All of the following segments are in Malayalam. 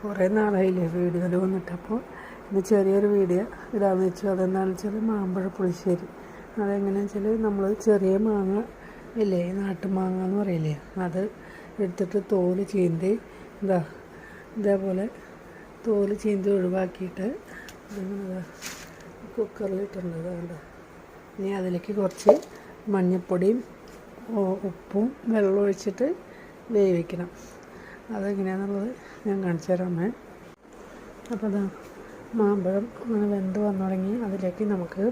കുറേ നാളായില്ലേ വീഡിയോയിൽ വന്നിട്ട്. അപ്പോൾ ഇന്ന് ചെറിയൊരു വീഡിയോ ഇടാമെന്ന് വെച്ചു. അതെന്താണെന്ന് വെച്ചാൽ മാമ്പഴ പുളിശ്ശേരി. അതെങ്ങനെയാണെന്ന് വെച്ചാൽ നമ്മൾ ചെറിയ മാങ്ങ ഇല്ലേ, നാട്ടുമാങ്ങ എന്ന് പറയില്ലേ, അത് എടുത്തിട്ട് തോല് ചീന്തി ഇതേപോലെ തോല് ചീന്തി ഒഴിവാക്കിയിട്ട് കുക്കറിൽ ഇട്ടിട്ടുണ്ട്. അതുകൊണ്ട് ഇനി അതിലേക്ക് കുറച്ച് മഞ്ഞൾപ്പൊടിയും ഉപ്പും വെള്ളം ഒഴിച്ചിട്ട് വേവിക്കണം. അതെങ്ങനെയാണെന്നുള്ളത് ഞാൻ കാണിച്ചു തരാമേ. അപ്പോൾ അതാ മാമ്പഴം അങ്ങനെ വെന്ത് വന്നു തുടങ്ങി. അതിലേക്ക് നമുക്ക്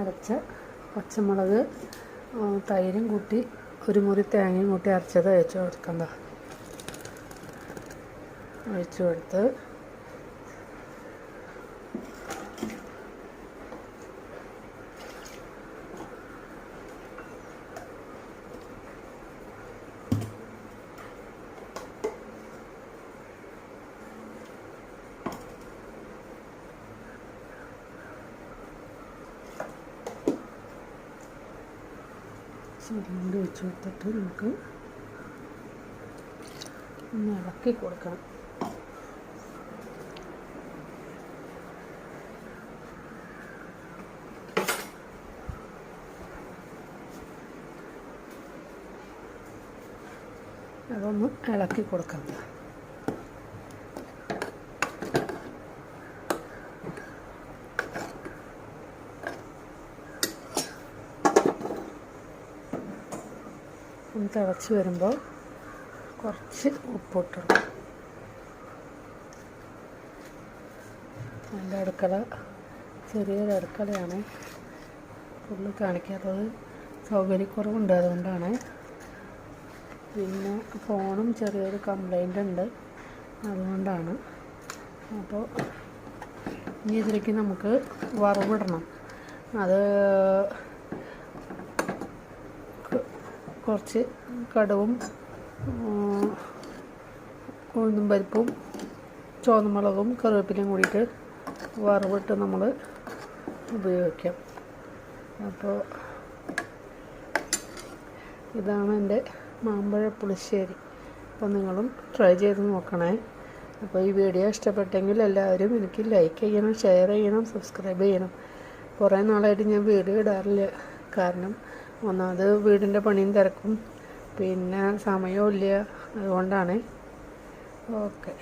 അരച്ച പച്ചമുളക് തൈരും കൂട്ടി ഒരു മുറി തേങ്ങയും കൂട്ടി അരച്ചത് ഒഴിച്ചു കൊടുക്കണ്ട. ഒഴിച്ചു കൊടുത്ത് ചുരുണ്ട് വെച്ച് കൊടുത്തിട്ട് നമുക്ക് ഒന്ന് ഇളക്കി കൊടുക്കണം. അതൊന്ന് ഇളക്കി കൊടുക്കാം. ഒന്ന് തിളച്ച് വരുമ്പോൾ കുറച്ച് ഉപ്പിട്ടിടും. എൻ്റെ അടുക്കള ചെറിയൊരു അടുക്കളയാണ്, ഫുള്ള് കാണിക്കാത്തത് സൗകര്യക്കുറവുണ്ട്, അതുകൊണ്ടാണ്. പിന്നെ ഫോണും ചെറിയൊരു കംപ്ലൈൻ്റ് ഉണ്ട്, അതുകൊണ്ടാണ്. അപ്പോൾ ഇനി ഇതിലേക്ക് നമുക്ക് വറവിടണം. അത് കുറച്ച് കടുവും ഉഴുന്നും പരിപ്പും ചുവന്നമുളകും കറിവേപ്പിലയും കൂടിയിട്ട് വറവിട്ട് നമ്മൾ ഉപയോഗിക്കാം. അപ്പോൾ ഇതാണ് എൻ്റെ മാമ്പഴ പുളിശ്ശേരി. അപ്പോൾ നിങ്ങളും ട്രൈ ചെയ്ത് നോക്കണേ. അപ്പോൾ ഈ വീഡിയോ ഇഷ്ടപ്പെട്ടെങ്കിൽ എല്ലാവരും എനിക്ക് ലൈക്ക് ചെയ്യണം, ഷെയർ ചെയ്യണം, സബ്സ്ക്രൈബ് ചെയ്യണം. കുറേ നാളായിട്ട് ഞാൻ വീഡിയോ ഇടാറില്ല. കാരണം ഒന്നാമത് വീടിൻ്റെ പണിയും തിരക്കും, പിന്നെ സമയവും ഇല്ല, അതുകൊണ്ടാണ്. ഓക്കെ.